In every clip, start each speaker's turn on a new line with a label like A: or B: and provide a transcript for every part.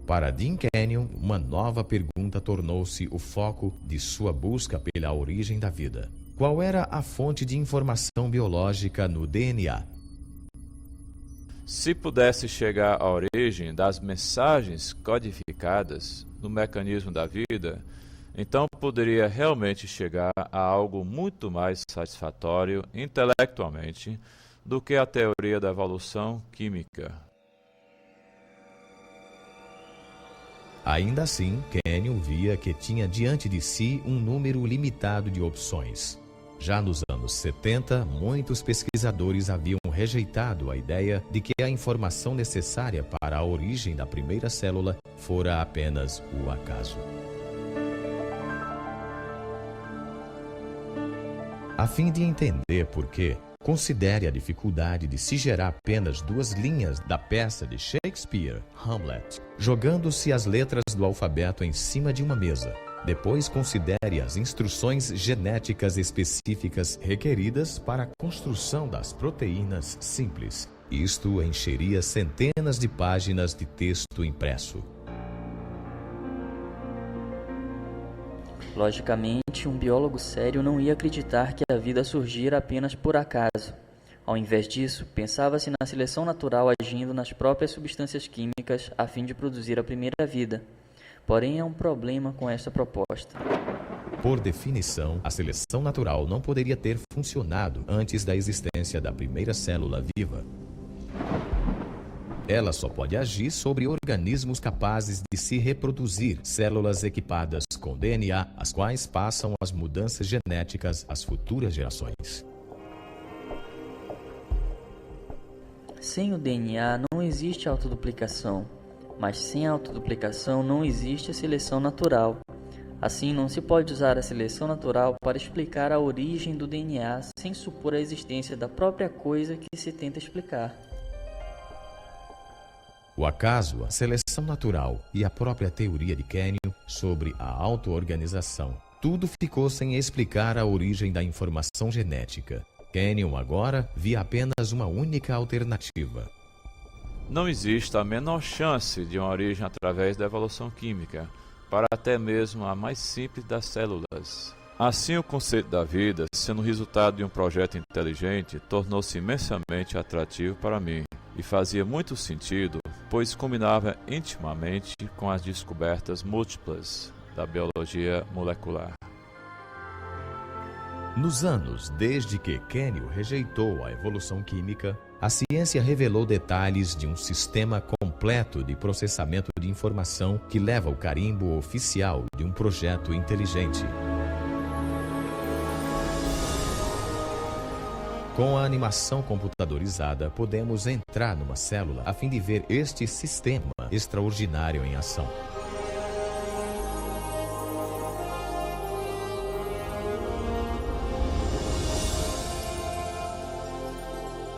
A: Para Dean Kenyon, uma nova pergunta tornou-se o foco de sua busca pela origem da vida. Qual era a fonte de informação biológica no DNA?
B: Se pudesse chegar à origem das mensagens codificadas no mecanismo da vida, então poderia realmente chegar a algo muito mais satisfatório intelectualmente do que a teoria da evolução química.
A: Ainda assim, Kenyon via que tinha diante de si um número limitado de opções. Já nos anos 70, muitos pesquisadores haviam rejeitado a ideia de que a informação necessária para a origem da primeira célula fora apenas o acaso. A fim de entender por quê, considere a dificuldade de se gerar apenas 2 linhas da peça de Shakespeare, Hamlet, jogando-se as letras do alfabeto em cima de uma mesa. Depois considere as instruções genéticas específicas requeridas para a construção das proteínas simples. Isto encheria centenas de páginas de texto impresso.
C: Logicamente, um biólogo sério não ia acreditar que a vida surgira apenas por acaso. Ao invés disso, pensava-se na seleção natural agindo nas próprias substâncias químicas a fim de produzir a primeira vida. Porém, há um problema com esta proposta.
A: Por definição, a seleção natural não poderia ter funcionado antes da existência da primeira célula viva. Ela só pode agir sobre organismos capazes de se reproduzir, células equipadas com DNA, as quais passam as mudanças genéticas às futuras gerações.
C: Sem o DNA não existe autoduplicação, mas sem autoduplicação não existe a seleção natural. Assim, não se pode usar a seleção natural para explicar a origem do DNA sem supor a existência da própria coisa que se tenta explicar.
A: O acaso, a seleção natural e a própria teoria de Kenyon sobre a auto-organização, tudo ficou sem explicar a origem da informação genética. Kenyon agora via apenas uma única alternativa.
B: Não existe a menor chance de uma origem através da evolução química, para até mesmo a mais simples das células. Assim, o conceito da vida, sendo resultado de um projeto inteligente, tornou-se imensamente atrativo para mim e fazia muito sentido, pois combinava intimamente com as descobertas múltiplas da biologia molecular.
A: Nos anos desde que Kenyon rejeitou a evolução química, a ciência revelou detalhes de um sistema completo de processamento de informação que leva o carimbo oficial de um projeto inteligente. Com a animação computadorizada, podemos entrar numa célula a fim de ver este sistema extraordinário em ação.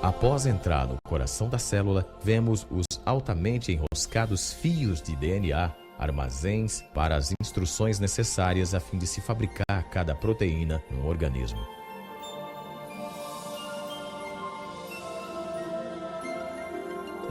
A: Após entrar no coração da célula, vemos os altamente enroscados fios de DNA, armazéns para as instruções necessárias a fim de se fabricar cada proteína no organismo.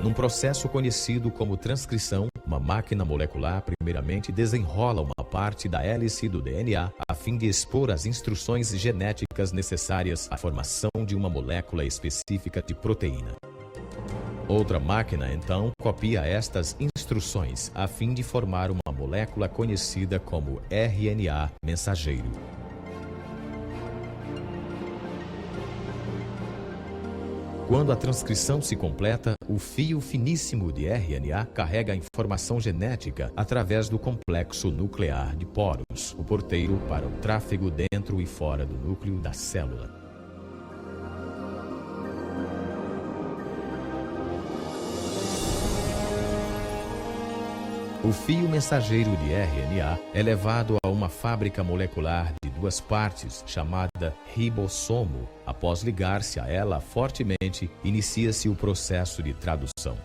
A: Num processo conhecido como transcrição, uma máquina molecular primeiramente desenrola uma parte da hélice do DNA a fim de expor as instruções genéticas necessárias à formação de uma molécula específica de proteína. Outra máquina, então, copia estas instruções a fim de formar uma molécula conhecida como RNA mensageiro. Quando a transcrição se completa, o fio finíssimo de RNA carrega a informação genética através do complexo nuclear de poros, o porteiro para o tráfego dentro e fora do núcleo da célula. O fio mensageiro de RNA é levado a uma fábrica molecular de 2 partes, chamada ribossomo. Após ligar-se a ela fortemente, inicia-se o processo de tradução.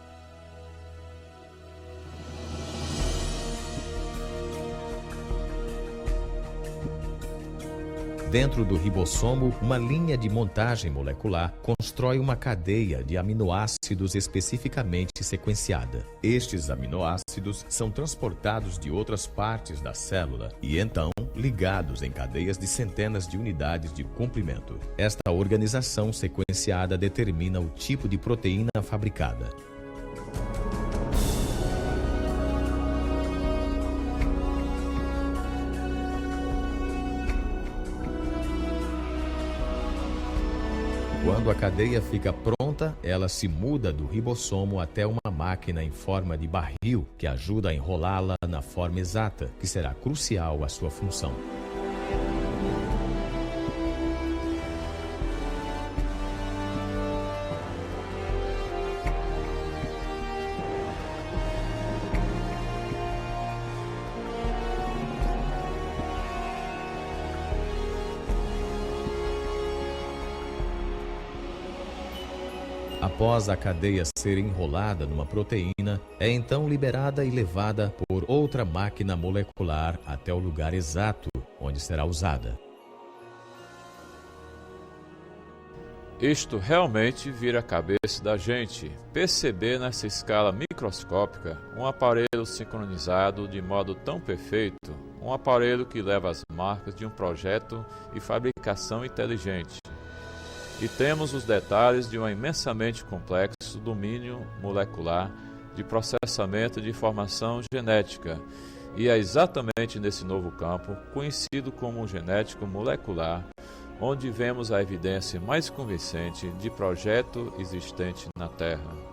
A: Dentro do ribossomo, uma linha de montagem molecular constrói uma cadeia de aminoácidos especificamente sequenciada. Estes aminoácidos são transportados de outras partes da célula e então ligados em cadeias de centenas de unidades de comprimento. Esta organização sequenciada determina o tipo de proteína fabricada. Quando a cadeia fica pronta, ela se muda do ribossomo até uma máquina em forma de barril que ajuda a enrolá-la na forma exata, que será crucial à sua função. Após a cadeia ser enrolada numa proteína, é então liberada e levada por outra máquina molecular até o lugar exato onde será usada.
B: Isto realmente vira a cabeça da gente, perceber nessa escala microscópica um aparelho sincronizado de modo tão perfeito, um aparelho que leva as marcas de um projeto e fabricação inteligente. E temos os detalhes de um imensamente complexo domínio molecular de processamento de informação genética. E é exatamente nesse novo campo, conhecido como genético molecular, onde vemos a evidência mais convincente de projeto existente na Terra.